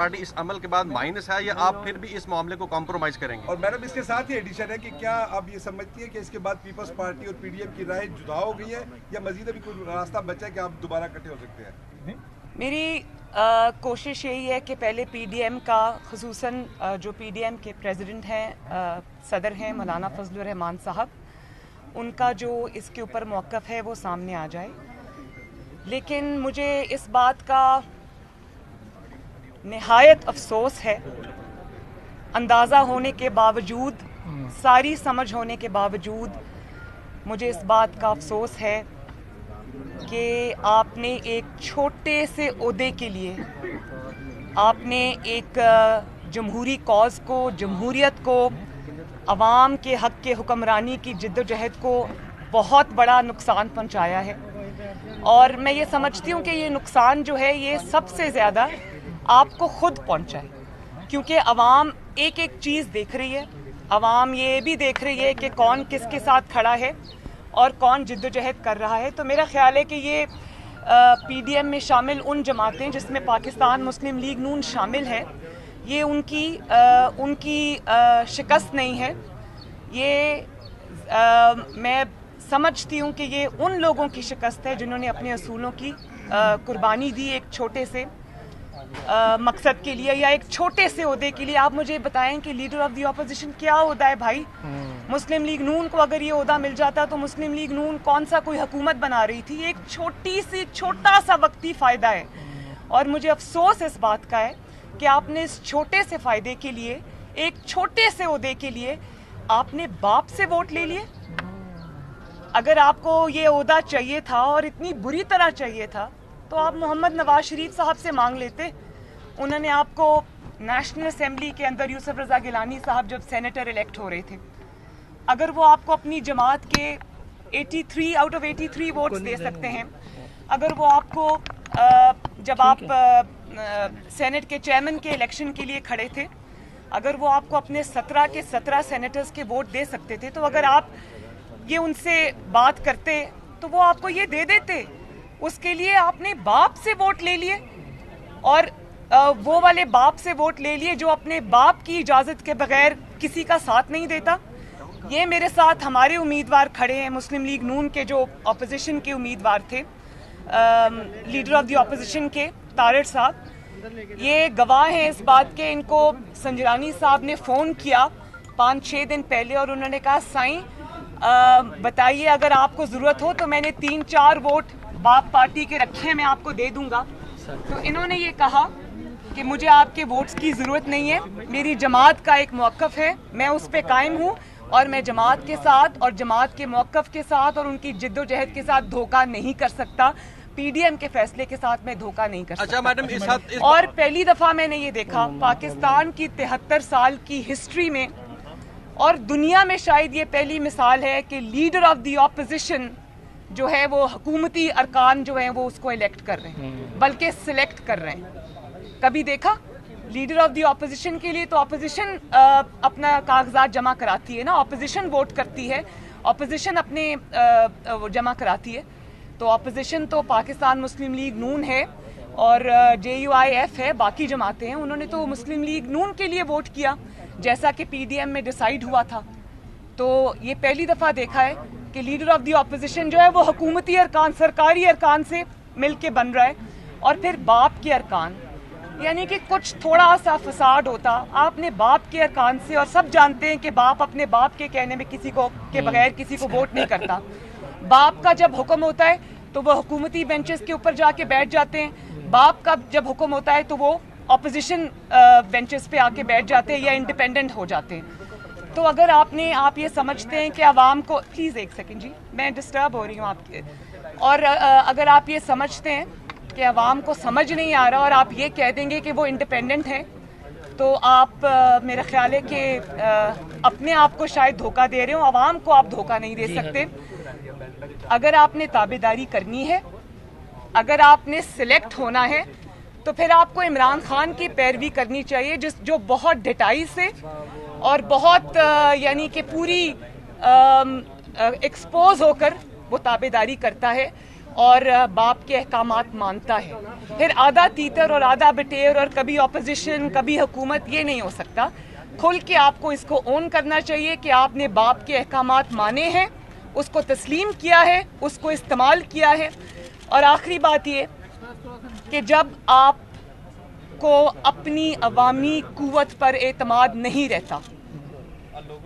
Party اس عمل کے بعد مائنس ہے یا آپ پھر بھی اس معاملے کو کمپرومائز کریں گے؟ اور میڈم اس کے ساتھ ہی ایڈیشن ہے کہ کیا آپ یہ سمجھتی ہیں کہ اس کے بعد پیپلز پارٹی اور پی ڈی ایم کی رائے جدا ہو گئی ہے یا مزید ابھی کوئی راستہ بچا ہے کہ آپ دوبارہ اکٹھے ہو سکتے ہیں؟ میری کوشش یہی ہے کہ پہلے پی ڈی ایم کا خصوصاً جو پی ڈی ایم کے پریزیڈنٹ ہیں صدر ہیں مولانا فضل الرحمان صاحب، ان کا جو اس کے اوپر موقف ہے وہ سامنے آ جائے. لیکن مجھے اس بات کا نہایت افسوس ہے، اندازہ ہونے کے باوجود، ساری سمجھ ہونے کے باوجود مجھے اس بات کا افسوس ہے کہ آپ نے ایک چھوٹے سے عہدے کے لیے، آپ نے ایک جمہوری کاز کو، جمہوریت کو، عوام کے حق کے حکمرانی کی جد و جہد کو بہت بڑا نقصان پہنچایا ہے. اور میں یہ سمجھتی ہوں کہ یہ نقصان جو ہے یہ سب سے زیادہ آپ کو خود پہنچا ہے، کیونکہ عوام ایک ایک چیز دیکھ رہی ہے. عوام یہ بھی دیکھ رہی ہے کہ کون کس کے ساتھ کھڑا ہے اور کون جد و جہد کر رہا ہے. تو میرا خیال ہے کہ یہ پی ڈی ایم میں شامل ان جماعتیں جس میں پاکستان مسلم لیگ نون شامل ہے، یہ ان کی شکست نہیں ہے. یہ میں سمجھتی ہوں کہ یہ ان لوگوں کی شکست ہے جنہوں نے اپنے اصولوں کی قربانی دی ایک چھوٹے سے مقصد کے لیے یا ایک چھوٹے سے عہدے کے لیے. آپ مجھے بتائیں کہ لیڈر آف دی اپوزیشن کیا عہدہ ہے بھائی؟ مسلم لیگ نون کو اگر یہ عہدہ مل جاتا تو مسلم لیگ نون کون سا کوئی حکومت بنا رہی تھی؟ ایک چھوٹا سا وقتی فائدہ ہے. اور مجھے افسوس اس بات کا ہے کہ آپ نے اس چھوٹے سے فائدے کے لیے، ایک چھوٹے سے عہدے کے لیے آپ نے باپ سے ووٹ لے لیے. اگر آپ کو یہ عہدہ چاہیے تھا اور اتنی بری طرح چاہیے تھا تو آپ محمد نواز شریف صاحب سے مانگ لیتے. انہوں نے آپ کو نیشنل اسمبلی کے اندر یوسف رضا گیلانی صاحب جب سینیٹر الیکٹ ہو رہے تھے، اگر وہ آپ کو اپنی جماعت کے 83 آؤٹ آف 83 ووٹس دے سکتے ہیں، اگر وہ آپ کو جب آپ سینٹ کے چیئرمین کے الیکشن کے لیے کھڑے تھے، اگر وہ آپ کو اپنے 17 کے 17 سینیٹرز کے ووٹ دے سکتے تھے، تو اگر آپ یہ ان سے بات کرتے تو وہ آپ کو یہ دے دیتے. اس کے لیے آپ نے باپ سے ووٹ لے لیے، اور وہ والے باپ سے ووٹ لے لیے جو اپنے باپ کی اجازت کے بغیر کسی کا ساتھ نہیں دیتا. یہ میرے ساتھ ہمارے امیدوار کھڑے ہیں، مسلم لیگ نون کے جو اپوزیشن کے امیدوار تھے، لیڈر آف دی اپوزیشن کے طارق صاحب، یہ گواہ ہیں اس بات کے. ان کو سنجرانی صاحب نے فون کیا 5-6 دن پہلے اور انہوں نے کہا سائیں بتائیے اگر آپ کو ضرورت ہو تو میں نے 3-4 ووٹ باپ پارٹی کے رکھے ہیں، میں آپ کو دے دوں گا. تو انہوں نے یہ کہا کہ مجھے آپ کے ووٹس کی ضرورت نہیں ہے، میری جماعت کا ایک موقف ہے، میں اس پہ قائم ہوں اور میں جماعت کے ساتھ اور جماعت کے موقف کے ساتھ اور ان کی جد و جہد کے ساتھ دھوکہ نہیں کر سکتا. پی ڈی ایم کے فیصلے کے ساتھ میں دھوکہ نہیں کر سکتا. اچھا میڈم، اس حد اور پہلی دفعہ میں نے یہ دیکھا پاکستان کی 73 سال کی ہسٹری میں اور دنیا میں شاید یہ پہلی مثال ہے کہ لیڈر آف دی اپوزیشن جو ہے وہ حکومتی ارکان جو ہیں وہ اس کو الیکٹ کر رہے ہیں، بلکہ سلیکٹ کر رہے ہیں. کبھی دیکھا لیڈر آف دی اپوزیشن کے لیے؟ تو اپوزیشن اپنا کاغذات جمع کراتی ہے نا، اپوزیشن ووٹ کرتی ہے، اپوزیشن اپنے جمع کراتی ہے. تو اپوزیشن تو پاکستان مسلم لیگ نون ہے اور JUIF ہے، باقی جماعتیں ہیں، انہوں نے تو مسلم لیگ نون کے لیے ووٹ کیا جیسا کہ پی ڈی ایم میں ڈیسائیڈ ہوا تھا. تو یہ پہلی دفعہ دیکھا ہے کہ لیڈر آف دی اپوزیشن جو ہے وہ حکومتی ارکان، سرکاری ارکان سے مل کے بن رہا ہے. اور پھر باپ کے ارکان، یعنی کہ کچھ تھوڑا سا فساد ہوتا آپ نے باپ کے ارکان سے، اور سب جانتے ہیں کہ باپ اپنے باپ کے کہنے میں کسی کو کے بغیر کسی کو ووٹ نہیں کرتا. باپ کا جب حکم ہوتا ہے تو وہ حکومتی بینچز کے اوپر جا کے بیٹھ جاتے ہیں، باپ کا جب حکم ہوتا ہے تو وہ اپوزیشن بینچز پہ آ کے بیٹھ جاتے ہیں یا انڈیپینڈنٹ ہو جاتے ہیں. تو اگر آپ یہ سمجھتے ہیں کہ عوام کو، پلیز ایک سیکنڈ جی، میں ڈسٹرب ہو رہی ہوں آپ کے، اور اگر آپ یہ سمجھتے ہیں کہ عوام کو سمجھ نہیں آ رہا اور آپ یہ کہہ دیں گے کہ وہ انڈیپینڈنٹ ہیں، تو آپ میرا خیال ہے کہ اپنے آپ کو شاید دھوکہ دے رہے ہوں، عوام کو آپ دھوکہ نہیں دے سکتے. اگر آپ نے تابعداری کرنی ہے، اگر آپ نے سلیکٹ ہونا ہے، تو پھر آپ کو عمران خان کی پیروی کرنی چاہیے جو بہت ڈٹائی سے اور بہت یعنی کہ پوری ایکسپوز ہو کر وہ تابعداری کرتا ہے. اور باپ کے احکامات مانتا ہے. پھر آدھا تیتر اور آدھا بٹیر اور کبھی اپوزیشن کبھی حکومت، یہ نہیں ہو سکتا. کھل کے آپ کو اس کو اون کرنا چاہیے کہ آپ نے باپ کے احکامات مانے ہیں، اس کو تسلیم کیا ہے، اس کو استعمال کیا ہے. اور آخری بات یہ کہ جب آپ کو اپنی عوامی قوت پر اعتماد نہیں رہتا،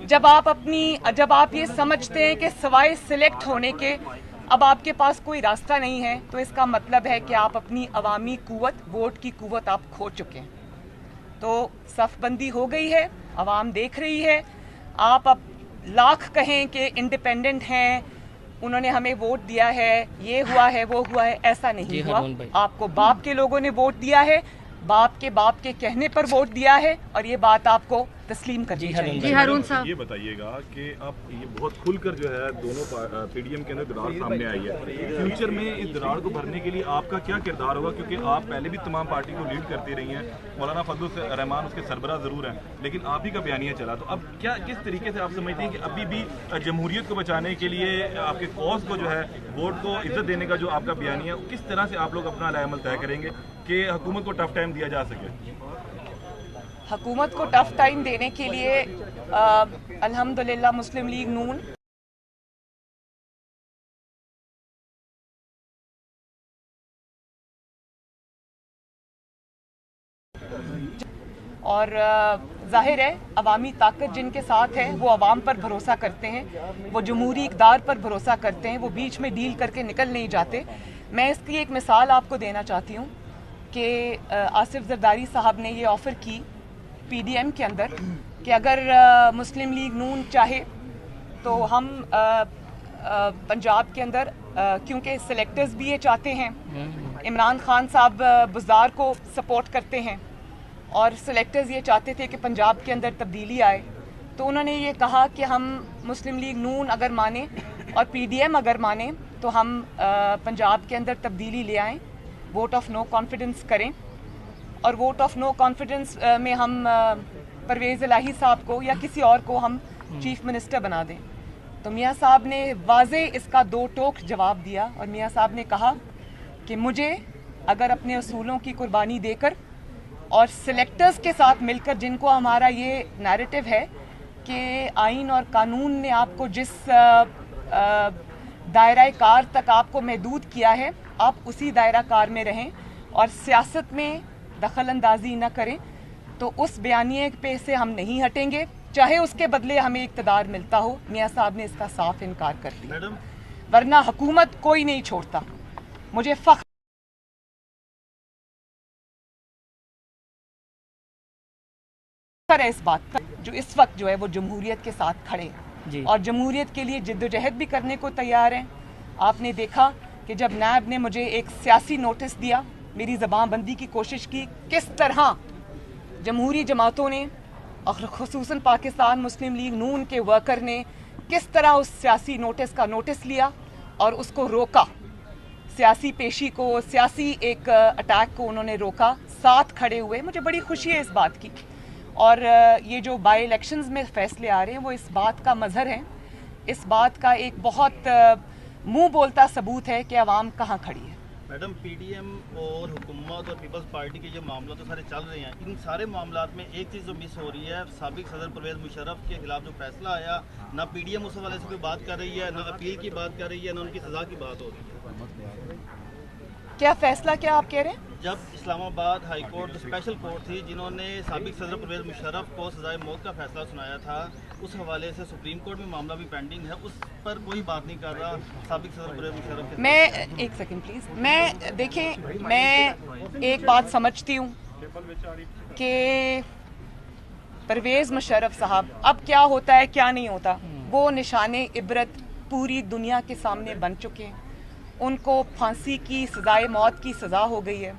جب آپ یہ سمجھتے ہیں کہ سوائے سلیکٹ ہونے کے اب آپ کے پاس کوئی راستہ نہیں ہے، تو اس کا مطلب ہے کہ آپ اپنی عوامی قوت، ووٹ کی قوت آپ کھو چکے ہیں. تو صف بندی ہو گئی ہے، عوام دیکھ رہی ہے. آپ اب لاکھ کہیں کہ انڈیپینڈنٹ ہیں، انہوں نے ہمیں ووٹ دیا ہے، یہ ہوا ہے وہ ہوا ہے، ایسا نہیں ہوا. آپ کو باپ کے لوگوں نے ووٹ دیا ہے، باپ کے کہنے پر ووٹ دیا ہے، اور یہ بات آپ کو تسلیم کرنی چاہیے. جی ہارون صاحب، یہ بتائیے گا کہ اب یہ بہت کھل کر جو ہے دونوں پی ڈی ایم کے اندر درار سامنے آئی ہے، فیوچر میں اس درار کو بھرنے کے لیے آپ کا کیا کردار ہوگا؟ کیونکہ آپ پہلے بھی تمام پارٹی کو لیڈ کرتی رہی ہیں، مولانا فضل الرحمان اس کے سربراہ ضرور ہیں، لیکن آپ ہی کا بیانیہ چلا. تو اب کیا کس طریقے سے آپ سمجھتے ہیں کہ ابھی بھی جمہوریت کو بچانے کے لیے آپ کے کاز کو جو ہے ووٹ کو عزت دینے کا جو آپ کا بیانیہ ہے، کس طرح سے آپ لوگ اپنا عمل طے کریں گے کہ حکومت کو ٹف ٹائم دیا جا سکے؟ حکومت کو ٹف ٹائم دینے کے لیے الحمدللہ مسلم لیگ نون اور ظاہر ہے عوامی طاقت جن کے ساتھ ہے وہ عوام پر بھروسہ کرتے ہیں، وہ جمہوری اقدار پر بھروسہ کرتے ہیں، وہ بیچ میں ڈیل کر کے نکل نہیں جاتے. میں اس کی ایک مثال آپ کو دینا چاہتی ہوں کہ آصف زرداری صاحب نے یہ آفر کی پی ڈی ایم کے اندر کہ اگر مسلم لیگ نون چاہے تو ہم پنجاب کے اندر، کیونکہ سلیکٹرز بھی یہ چاہتے ہیں، عمران خان صاحب بزدار کو سپورٹ کرتے ہیں اور سلیکٹرز یہ چاہتے تھے کہ پنجاب کے اندر تبدیلی آئے، تو انہوں نے یہ کہا کہ ہم مسلم لیگ نون اگر مانیں اور پی ڈی ایم اگر مانیں تو ہم پنجاب کے اندر تبدیلی لے آئیں، ووٹ آف نو کانفیڈنس کریں، اور ووٹ آف نو کانفیڈنس میں ہم پرویز الہی صاحب کو یا کسی اور کو ہم چیف منسٹر بنا دیں. تو میاں صاحب نے واضح اس کا دو ٹوک جواب دیا، اور میاں صاحب نے کہا کہ مجھے اگر اپنے اصولوں کی قربانی دے کر اور سلیکٹرز کے ساتھ مل کر، جن کو ہمارا یہ نیریٹو ہے کہ آئین اور قانون نے آپ کو جس دائرہ کار تک آپ کو محدود کیا ہے، آپ اسی دائرہ کار میں رہیں اور سیاست میں دخل اندازی نہ کریں، تو اس بیانیے پہ سے ہم نہیں ہٹیں گے، چاہے اس کے بدلے ہمیں اقتدار ملتا ہو. میاں صاحب نے اس کا صاف انکار کر دیا، ورنہ حکومت کوئی نہیں چھوڑتا. مجھے فخر ہے اس بات کا جو اس وقت جو ہے وہ جمہوریت کے ساتھ کھڑے ہیں اور جمہوریت کے لیے جد و جہد بھی کرنے کو تیار ہیں. آپ نے دیکھا کہ جب نیب نے مجھے ایک سیاسی نوٹس دیا، میری زبان بندی کی کوشش کی، کس طرح جمہوری جماعتوں نے اور خصوصاً پاکستان مسلم لیگ نون کے ورکر نے کس طرح اس سیاسی نوٹس کا نوٹس لیا اور اس کو روکا، سیاسی پیشی کو، سیاسی ایک اٹیک کو انہوں نے روکا، ساتھ کھڑے ہوئے. مجھے بڑی خوشی ہے اس بات کی، اور یہ جو بائی الیکشنز میں فیصلے آ رہے ہیں وہ اس بات کا مظہر ہے، اس بات کا ایک بہت منہ بولتا ثبوت ہے کہ عوام کہاں کھڑی ہے. میڈم، پی ڈی ایم اور حکومت اور پیپلز پارٹی کے جو معاملات تو سارے چل رہے ہیں، ان سارے معاملات میں ایک چیز جو مس ہو رہی ہے، سابق صدر پرویز مشرف کے خلاف جو فیصلہ آیا، نہ پی ڈی ایم اس حوالے سے کوئی بات کر رہی ہے، نہ اپیل کی بات کر رہی ہے، نہ ان کی سزا کی بات ہو رہی ہے. کیا فیصلہ کیا آپ کہہ رہے ہیں؟ جب اسلام آباد ہائی کورٹ جو اسپیشل کورٹ تھی جنہوں نے سابق صدر پرویز مشرف کو سزائے موت کا فیصلہ سنایا تھا، اس حوالے سے سپریم کورٹ میں معاملہ بھی پینڈنگ ہے، اس پر کوئی بات نہیں کر رہا سابق صدر پرویز مشرف کے. میں ایک سیکنڈ پلیز، دیکھیں میں ایک بات سمجھتی ہوں کہ پرویز مشرف صاحب اب کیا ہوتا ہے کیا نہیں ہوتا، وہ نشان عبرت پوری دنیا کے سامنے بن چکے ہیں. ان کو پھانسی کی سزائے موت کی سزا ہو گئی ہے،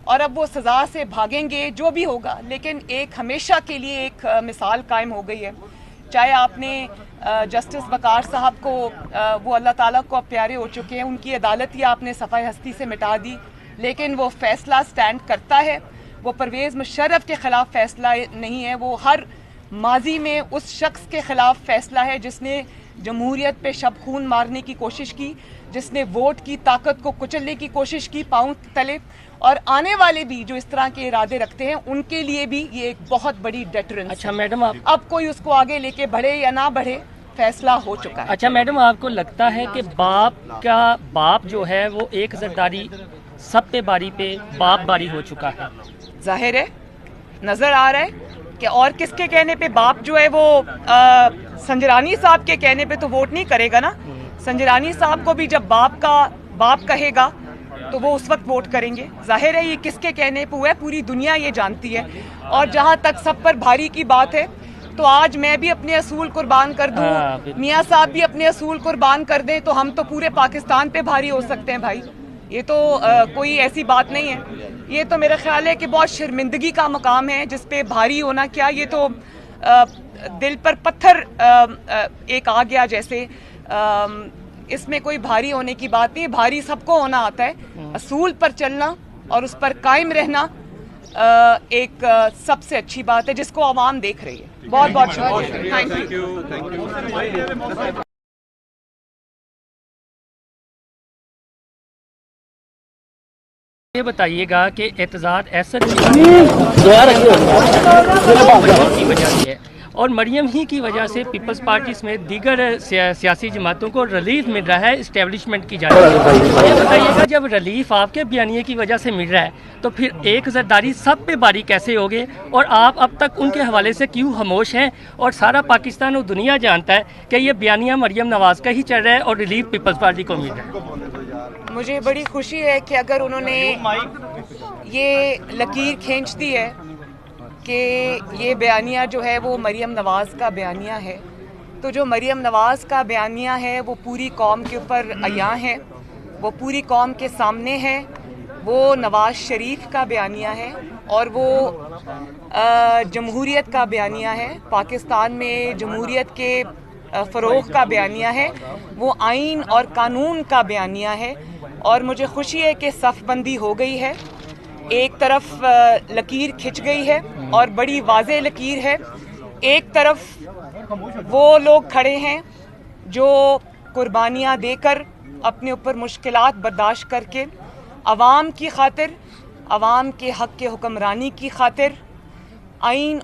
اور اب وہ سزا سے بھاگیں گے جو بھی ہوگا، لیکن ایک ہمیشہ کے لیے ایک مثال قائم ہو گئی ہے. چاہے آپ نے جسٹس وقار صاحب کو، وہ اللہ تعالیٰ کو اب پیارے ہو چکے ہیں، ان کی عدالت ہی آپ نے صفحہ ہستی سے مٹا دی، لیکن وہ فیصلہ سٹینڈ کرتا ہے. وہ پرویز مشرف کے خلاف فیصلہ نہیں ہے، وہ ہر ماضی میں اس شخص کے خلاف فیصلہ ہے جس نے जमहूरियत पे शब खून मारने की कोशिश की, जिसने वोट की ताकत को कुचलने की कोशिश की पांव तले, और आने वाले भी जो इस तरह के इरादे रखते हैं उनके लिए भी ये एक बहुत बड़ी डेटरेंस। अच्छा मैडम, आप अब कोई उसको आगे लेके बढ़े या ना बढ़े, फैसला हो चुका है। अच्छा मैडम, आपको लगता है कि बाप जो है वो एक जरदारी सब पे बारी पे बाप बारी हो चुका है? जाहिर है, नजर आ रहा है कि और किसके कहने पे बाप जो है वो संजरानी साहब के कहने पे तो वोट नहीं करेगा ना। संजरानी साहब को भी जब बाप कहेगा तो वो उस वक्त वोट करेंगे। जाहिर है ये किसके कहने पे हुआ है, पूरी दुनिया ये जानती है। और जहां तक सब पर भारी की बात है, तो आज मैं भी अपने असूल कुर्बान कर दूं, मियाँ साहब भी अपने असूल कुर्बान कर दें, तो हम तो पूरे पाकिस्तान पे भारी हो सकते हैं भाई। ये तो कोई ऐसी बात नहीं है। ये तो मेरा ख्याल है कि बहुत शर्मिंदगी का मकाम है, जिस पे भारी होना क्या, ये तो दिल पर पत्थर एक आ गया जैसे। इसमें कोई भारी होने की बात नहीं, भारी सबको होना आता है। असूल पर चलना और उस पर कायम रहना एक सबसे अच्छी बात है, जिसको आवाम देख रही है। बहुत बहुत शुक्रिया, थैंक यू। ये बताइएगा कि एतजाज असद की वजह से है और मरियम ही की वजह से पीपल्स पार्टी समेत दीगर सियासी जमातों को रिलीफ मिल रहा है इस्टेब्लिशमेंट की जानिब। ये बताइएगा, जब रिलीफ आपके बयानिए की वजह से मिल रहा है तो फिर एक जरदारी सब पे बारी कैसे होगे, और आप अब तक उनके हवाले से क्यों खामोश हैं? और सारा पाकिस्तान और दुनिया जानता है कि ये बयानिया मरियम नवाज का ही चल रहा है और रिलीफ पीपल्स पार्टी को मिल रहा है। मुझे बड़ी खुशी है कि अगर उन्होंने ये लकीर खींच दी है कि ये बयानिया जो है वो मरियम नवाज का बयानिया है, तो जो मरियम नवाज का बयानिया है वो पूरी कौम के ऊपर अयां है, वो पूरी कौम के सामने है। वो नवाज शरीफ का बयानिया है और वो जमहूरियत का बयानिया है, पाकिस्तान में जमहूरियत के फ़रोग़ का बयानिया है, वो आइन और कानून का बयानिया है। और मुझे खुशी है कि सफ़बंदी हो गई है, एक तरफ लकीर खिंच गई है और बड़ी वाज़ेह लकीर है। एक तरफ वो लोग खड़े हैं जो कुर्बानियाँ देकर अपने ऊपर मुश्किलात बर्दाश्त करके अवाम की खातिर, अवाम के हक़ के हुक्मरानी की खातिर आइन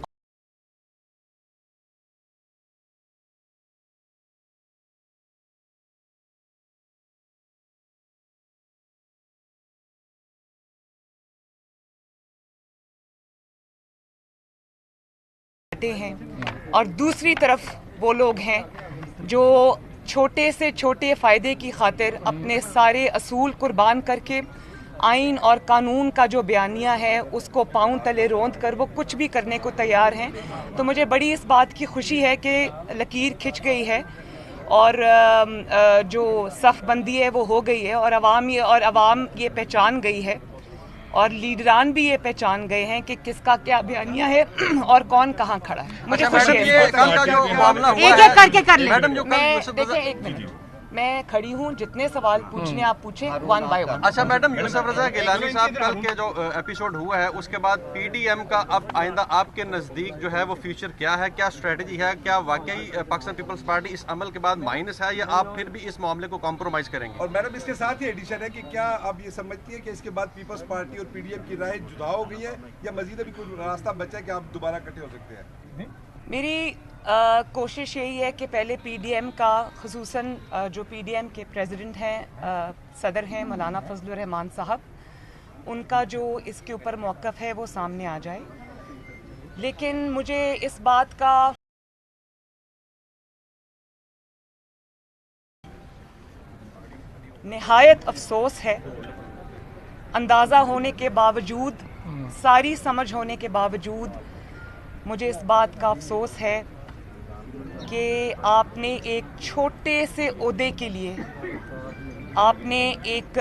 हैं, और दूसरी तरफ वो लोग हैं जो छोटे से छोटे फ़ायदे की खातिर अपने सारे असूल कुर्बान करके आइन और कानून का जो बयानिया है उसको पाँव तले रोंद कर वो कुछ भी करने को तैयार हैं। तो मुझे बड़ी इस बात की खुशी है कि लकीर खिंच गई है और जो सफ़बंदी है वो हो गई है, और अवाम ये पहचान गई है और लीडरान भी ये पहचान गए हैं कि किसका क्या बयानिया है और कौन कहाँ खड़ा है। मुझे खुशी है। ये कल का जो मामला हुआ एक एक करके कर ले। मैडम जो देखिए एक मिनट, मैं खड़ी हूँ, जितने सवाल पूछने आप पूछे वन बाय वन। अच्छा मैडम, यूसुफ रजा गिलानी साहब कल के जो एपिसोड हुआ है उसके बाद पीडीएम का अब आइंदा आपके नजदीक जो है वो फ्यूचर क्या है, क्या स्ट्रेटजी है, क्या वाकई पाकिस्तान पीपल्स पार्टी इस अमल के बाद माइनस है या आप फिर भी इस मामले को कॉम्प्रोमाइज करेंगे? और मैडम इसके साथ ही एडिशन है कि क्या आप ये समझती है कि इसके बाद पीपल्स पार्टी और पीडीएम की राह जुदा हो गई है या मजीद अभी कोई रास्ता बचा है कि आप दोबारा इकट्ठे हो सकते हैं? मेरी कोशिश यही है कि पहले पीडीएम का, ख़ुसूसन जो पीडीएम के प्रेसिडेंट हैं, सदर हैं मौलाना फजलुर रहमान साहब, उनका जो इसके ऊपर मौक़िफ़ है वो सामने आ जाए। लेकिन मुझे इस बात का निहायत अफसोस है, अंदाज़ा होने के बावजूद, सारी समझ होने के बावजूद मुझे इस बात का अफसोस है कि आपने एक छोटे से ओहदे के लिए, आपने एक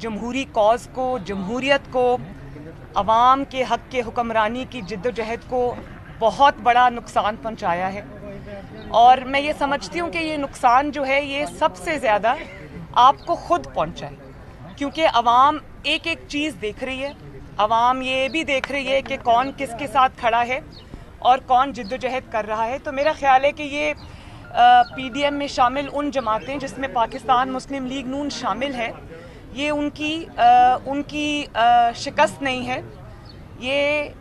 जमहूरी कॉज को, जमहूरियत को, अवाम के हक़ के हुक्मरानी की जिद्दोजहद को बहुत बड़ा नुकसान पहुंचाया है। और मैं ये समझती हूँ कि ये नुकसान जो है ये सबसे ज़्यादा आपको खुद पहुंचा है, क्योंकि अवाम एक एक चीज़ देख रही है। अवाम ये भी देख रही है कि कौन किसके साथ खड़ा है और कौन जिद्दोजहद कर रहा है। तो मेरा ख्याल है कि ये PDM में शामिल उन जमातें जिसमें पाकिस्तान मुस्लिम लीग नून शामिल है, ये उनकी शिकस्त नहीं है। ये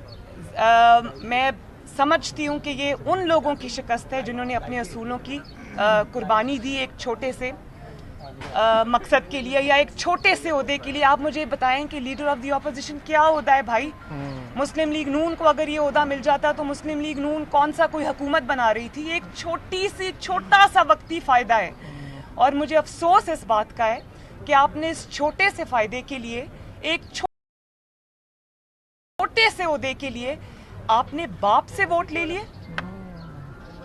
मैं समझती हूँ कि ये उन लोगों की शिकस्त है जिन्होंने अपने असूलों की कुर्बानी दी एक छोटे से मकसद के लिए या एक छोटे से ओहदे के लिए। आप मुझे बताएं कि लीडर ऑफ द ऑपोजिशन क्या ओहदा है भाई? मुस्लिम लीग नून को अगर ये ओहदा मिल जाता तो मुस्लिम लीग नून कौन सा कोई हुकूमत बना रही थी? एक छोटा सा वक्ती फ़ायदा है। और मुझे अफसोस इस बात का है कि आपने इस छोटे से फ़ायदे के लिए, एक छोटे से ओहदे के लिए आपने बाप से वोट ले लिए।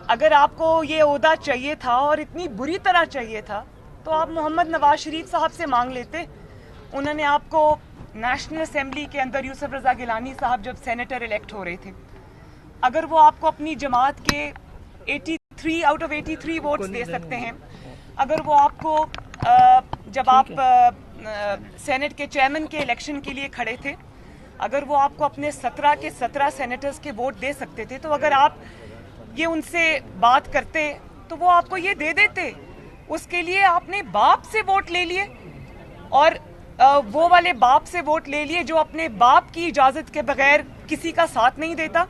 अगर आपको ये ओहदा चाहिए था और इतनी बुरी तरह चाहिए था तो आप मोहम्मद नवाज शरीफ साहब से मांग लेते। उन्होंने आपको नेशनल असेंबली के अंदर यूसुफ रजा गिलानी साहब जब सेनेटर इलेक्ट हो रहे थे, अगर वो आपको अपनी जमात के 83 आउट ऑफ 83 वोट्स दे सकते हैं, अगर वो आपको जब आप सेनेट के चेयरमैन के इलेक्शन के लिए खड़े थे, अगर वो आपको अपने 17 के 17 सेनेटर्स के वोट दे सकते थे, तो अगर आप ये उनसे बात करते तो वो आपको ये दे देते। उसके लिए आपने बाप से वोट ले लिए, और वो वाले बाप से वोट ले लिए जो अपने बाप की इजाज़त के बगैर किसी का साथ नहीं देता।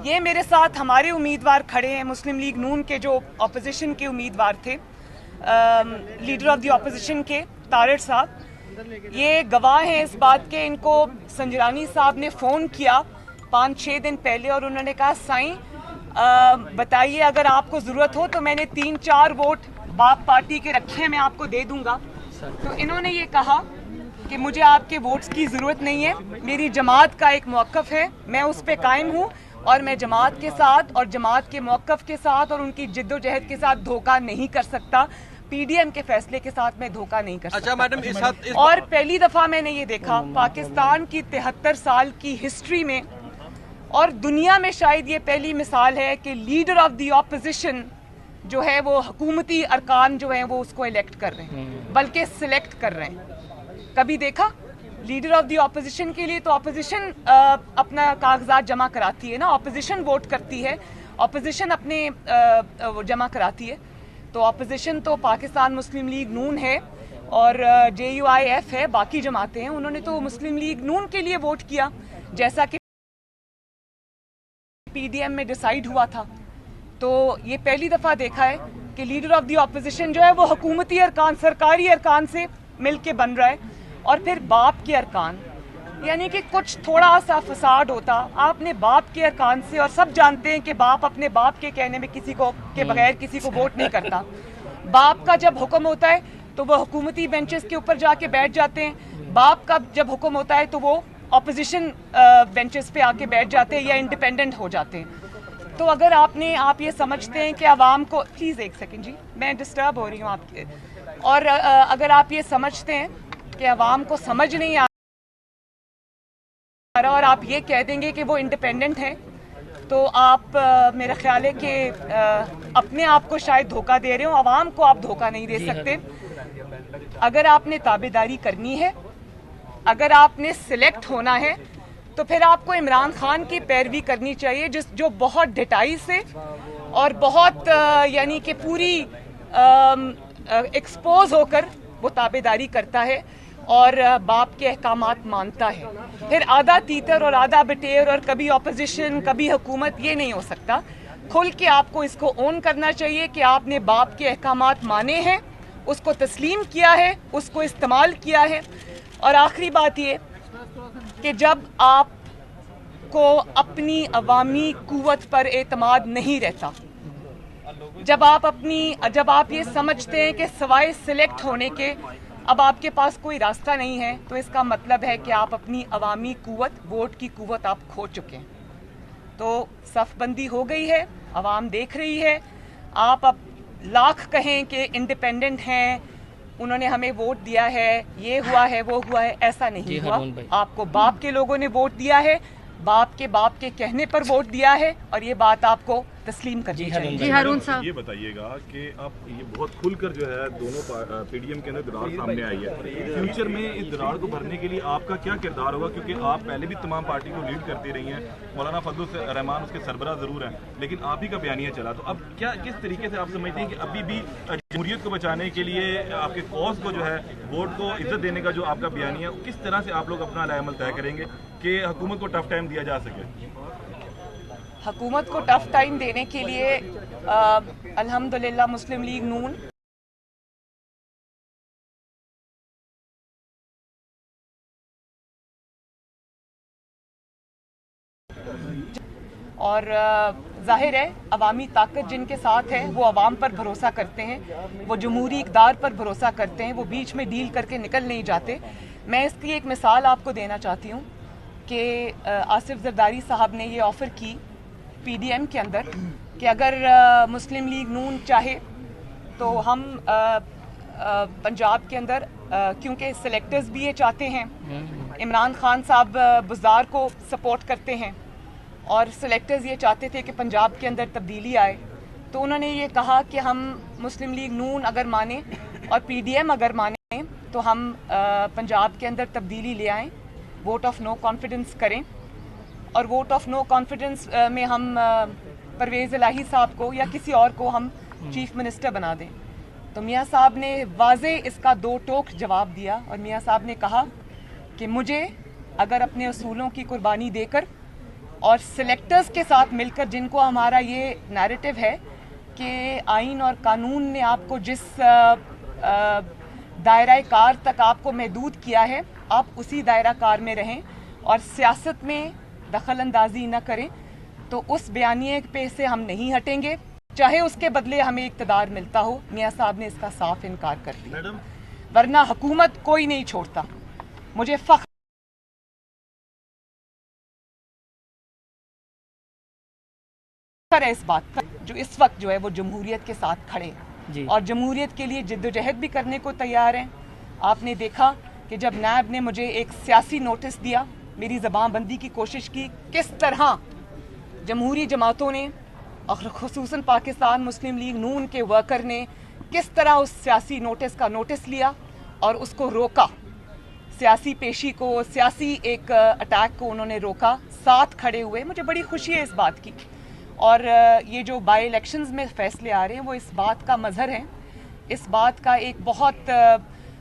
ये मेरे साथ हमारे उम्मीदवार खड़े हैं, मुस्लिम लीग नून के जो अपोजिशन के उम्मीदवार थे, लीडर ऑफ द अपोजिशन के तारिर साहब, ये गवाह हैं इस बात के। इनको संजरानी साहब ने फ़ोन किया 5-6 दिन पहले और उन्होंने कहा साईं बताइए अगर आपको ज़रूरत हो तो मैंने 3-4 वोट बाप पार्टी के रखे, मैं आपको दे दूंगा। तो इन्होंने ये कहा कि मुझे आपके वोट्स की ज़रूरत नहीं है, मेरी जमात का एक मौक़िफ़ है, मैं उस पर कायम हूँ और मैं जमात के साथ और जमात के मौक़िफ़ के साथ और उनकी जिद्दोजहद के साथ धोखा नहीं कर सकता। PDM के फैसले के साथ मैं धोखा नहीं कर सकता। अच्छा मैडम, इस और पहली दफ़ा मैंने ये देखा पाकिस्तान की 73 साल की हिस्ट्री में और दुनिया में शायद ये पहली मिसाल है कि लीडर ऑफ द ऑपोजिशन जो है वो हुकूमती अरकान जो है वो उसको इलेक्ट कर रहे हैं, बल्कि सिलेक्ट कर रहे हैं। कभी देखा लीडर ऑफ द ऑपोजिशन के लिए? तो ऑपोजिशन अपना कागजात जमा कराती है ना, ऑपोजिशन वोट करती है, ऑपोजिशन अपने जमा कराती है। तो ऑपोजिशन तो पाकिस्तान मुस्लिम लीग नून है और JUIF है, बाकी जमातें हैं, उन्होंने तो मुस्लिम लीग नून के लिए वोट किया जैसा कि PDM में डिसाइड हुआ था। तो ये पहली दफ़ा देखा है कि लीडर ऑफ द ऑपोजिशन जो है वो हुकूमती अरकान, सरकारी अरकान से मिल के बन रहा है और फिर बाप के अरकान, यानी कि कुछ थोड़ा सा फसाद होता आपने बाप के अरकान से। और सब जानते हैं कि बाप अपने बाप के कहने में किसी को के बगैर किसी को वोट नहीं करता। बाप का जब हुक्म होता है तो वो हुकूमती बेंचेस के ऊपर जाके बैठ जाते हैं, बाप का जब हुक्म होता है तो वो ऑपोजिशन बेंचेस पे आके बैठ जाते हैं या इंडिपेंडेंट हो जाते हैं। तो अगर आप ये समझते हैं कि आवाम को, प्लीज़ एक सेकंड जी, मैं डिस्टर्ब हो रही हूँ आपके, और अगर आप ये समझते हैं कि आवाम को समझ नहीं आ रहा और आप ये कह देंगे कि वो इंडिपेंडेंट हैं, तो आप मेरा ख्याल है कि अपने आप को शायद धोखा दे रहे हो, आवाम को आप धोखा नहीं दे सकते। अगर आपने ताबेदारी करनी है, अगर आपने सिलेक्ट होना है, तो फिर आपको इमरान खान की पैरवी करनी चाहिए जो बहुत ढिठाई से और बहुत यानी कि पूरी एक्सपोज होकर वो ताबेदारी करता है और बाप के अहकामात मानता है। फिर आधा तीतर और आधा बटेर और कभी ऑपोजिशन कभी हुकूमत, ये नहीं हो सकता। खुल के आपको इसको ओन करना चाहिए कि आपने बाप के अहकामात माने हैं, उसको तस्लीम किया है, उसको इस्तेमाल किया है। और आखिरी बात ये कि जब आपको अपनी अवामी कुव्वत पर एतमाद नहीं रहता, जब आप ये समझते हैं कि सवाए सिलेक्ट होने के अब आपके पास कोई रास्ता नहीं है, तो इसका मतलब है कि आप अपनी अवामी कुव्वत, वोट की कुव्वत आप खो चुके हैं। तो सफ़बंदी हो गई है, आवाम देख रही है। आप अब लाख कहें कि इंडिपेंडेंट हैं, उन्होंने हमें वोट दिया है, ये हुआ है, वो हुआ है, ऐसा नहीं हुआ। आपको बाप के लोगों ने वोट दिया है, बाप के कहने पर वोट दिया है, और ये बात आपको तस्लीम करनी जी, चाहिए। जी, हारून साहब। ये बताइएगा कि अब ये बहुत खुलकर जो है दोनों पीडीएम के अंदर दरार सामने आई है, फ्यूचर में इस दरार को भरने के लिए आपका क्या किरदार होगा, क्योंकि आप पहले भी तमाम पार्टी को लीड करती रही हैं, मौलाना फजल रहमान उसके सरबराह जरूर हैं, लेकिन आप ही का बयानिया चला, तो अब क्या किस तरीके से आप समझते हैं कि अभी भी जमहूरियत को बचाने के लिए आपके कॉज को जो है वोट को इज्जत देने का जो आपका बयानिया, किस तरह से आप लोग अपना अमल तय करेंगे कि हुकूमत को टफ टाइम दिया जा सके? हुकूमत को टफ टाइम देने के लिए अल्हम्दुलिल्लाह मुस्लिम लीग नून और जाहिर है अवामी ताकत जिनके साथ है वो अवाम पर भरोसा करते हैं, वो जमहूरी इक़दार पर भरोसा करते हैं, वो बीच में डील करके निकल नहीं जाते। मैं इसकी एक मिसाल आपको देना चाहती हूँ कि आसिफ जरदारी साहब ने ये ऑफ़र की पीडीएम के अंदर कि अगर मुस्लिम लीग नून चाहे तो हम पंजाब के अंदर क्योंकि सिलेक्टर्स भी ये चाहते हैं, इमरान खान साहब बुज़दार को सपोर्ट करते हैं और सिलेक्टर्स ये चाहते थे कि पंजाब के अंदर तब्दीली आए, तो उन्होंने ये कहा कि हम मुस्लिम लीग नून अगर माने और पीडीएम अगर माने तो हम पंजाब के अंदर तब्दीली ले आएँ, वोट ऑफ नो कॉन्फिडेंस करें और वोट ऑफ नो कॉन्फिडेंस में हम परवेज़ इलाही साहब को या किसी और को हम चीफ मिनिस्टर बना दें। तो मियाँ साहब ने वाज़े इसका दो टोक जवाब दिया और मियाँ साहब ने कहा कि मुझे अगर अपने असूलों की कुर्बानी देकर और सिलेक्टर्स के साथ मिलकर, जिनको हमारा ये नैरेटिव है कि आइन और कानून ने आपको जिस दायरा कार तक आपको महदूद किया है, आप उसी दायरा कार में रहें और सियासत में दखल अंदाजी न करें, तो उस बयानिए पे से हम नहीं हटेंगे, चाहे उसके बदले हमें इक़्तिदार मिलता हो। मियाँ साहब ने इसका साफ इनकार कर दिया, वरना हुकूमत कोई नहीं छोड़ता। मुझे फख्र है इस बात का जो इस वक्त जो है वो जमहूरियत के साथ खड़े हैं और जमहूरियत के लिए जिद्दोजहद भी करने को तैयार हैं। आपने देखा कि जब नैब ने मुझे एक सियासी नोटिस दिया, मेरी ज़बानबंदी की कोशिश की, किस तरह जमहूरी जमातों ने और खुसूसन पाकिस्तान मुस्लिम लीग नून के वर्कर ने किस तरह उस सियासी नोटिस का नोटिस लिया और उसको रोका, सियासी पेशी को, सियासी एक अटैक को उन्होंने रोका, साथ खड़े हुए। मुझे बड़ी खुशी है इस बात की और ये जो बाई इलेक्शंस में फैसले आ रहे हैं वो इस बात का मजहर है, इस बात का एक बहुत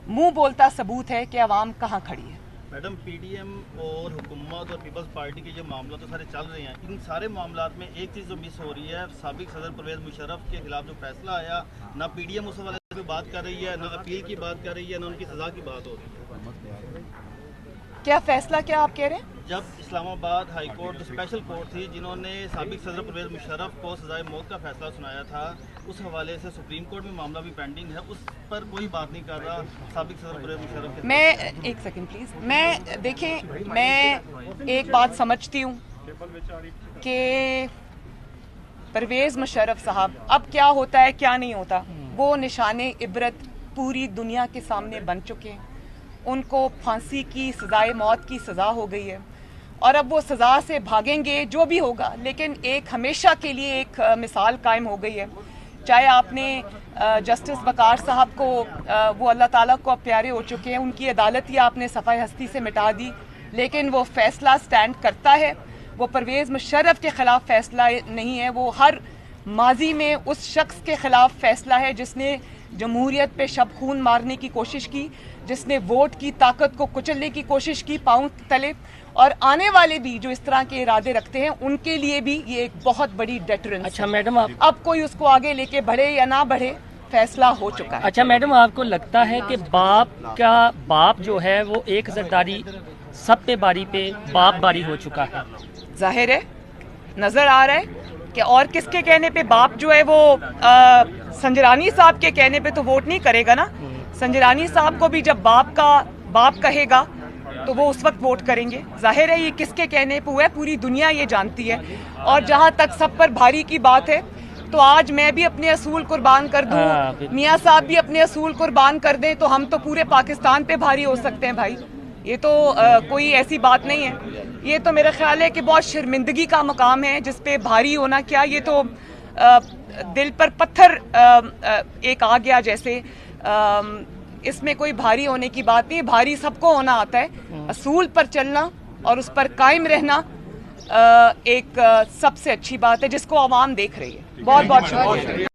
मुंह बोलता सबूत है कि अवाम कहाँ खड़ी है। मैडम, पीडीएम और हुकूमत और पीपल्स पार्टी के जो मामला तो सारे चल रहे हैं, इन सारे मामलात में एक चीज़ जो मिस हो रही है, साबिक सदर परवेज़ मुशर्रफ के खिलाफ जो फैसला आया, ना पीडीएम उस हवाले से बात कर रही है, ना अपील की बात कर रही है, ना उनकी सज़ा की बात हो रही है। क्या फैसला क्या आप कह रहे हैं? जब इस्लामाबाद हाई कोर्ट जो स्पेशल कोर्ट थी जिन्होंने साबिक सदर परवेज़ मुशर्रफ को सजाए मौत का फैसला सुनाया था, उस हवाले से सुप्रीम कोर्ट में मामला भी पेंडिंग है, उस पर कोई बात नहीं कर रहा साबिक सदर परवेज़ मुशर्रफ के। मैं एक सेकंड प्लीज, मैं देखें, मैं एक बात समझती हूँ कि परवेज़ मुशर्रफ साहब, अब क्या होता है क्या नहीं होता, वो निशाने इबरत पूरी दुनिया के सामने बन चुके हैं। उनको फांसी की सजाए मौत की सज़ा हो गई है और अब वो सज़ा से भागेंगे जो भी होगा, लेकिन एक हमेशा के लिए एक मिसाल कायम हो गई है। चाहे आपने जस्टिस वकार साहब को, वो अल्लाह ताला को अब प्यारे हो चुके हैं, उनकी अदालत ही आपने सफ़ाई हस्ती से मिटा दी, लेकिन वो फैसला स्टैंड करता है। वो परवेज़ मुशर्रफ के ख़िलाफ़ फैसला नहीं है, वो हर माजी में उस शख्स के ख़िलाफ़ फैसला है जिसने जमहूरियत पे शब खून मारने की कोशिश की, जिसने वोट की ताकत को कुचलने की कोशिश की पांव तले, और आने वाले भी जो इस तरह के इरादे रखते हैं उनके लिए भी ये एक बहुत बड़ी डेटरेंस। अच्छा मैडम, आप अब कोई उसको आगे लेके बढ़े या ना बढ़े, फैसला हो चुका है। अच्छा मैडम, आपको लगता है कि बाप जो है वो एक जरदारी सब पे बारी पे बाप बारी हो चुका है? जाहिर है, नजर आ रहा है कि और किसके कहने पे बाप जो है वो संजरानी साहब के कहने पे तो वोट नहीं करेगा ना। संजरानी साहब को भी जब बाप कहेगा तो वो उस वक्त वोट करेंगे। जाहिर है ये किसके कहने पे हुआ है, पूरी दुनिया ये जानती है। और जहाँ तक सब पर भारी की बात है, तो आज मैं भी अपने असूल कुर्बान कर दूं, मियाँ साहब भी अपने असूल कुर्बान कर दें, तो हम तो पूरे पाकिस्तान पे भारी हो सकते हैं भाई। ये तो कोई ऐसी बात नहीं है। ये तो मेरा ख्याल है कि बहुत शर्मिंदगी का मकाम है जिस पे भारी होना क्या, ये तो दिल पर पत्थर एक आ गया जैसे, इसमें कोई भारी होने की बात नहीं, भारी सबको होना आता है। असूल पर चलना और उस पर कायम रहना एक सबसे अच्छी बात है जिसको आवाम देख रही है। बहुत बहुत शुक्रिया।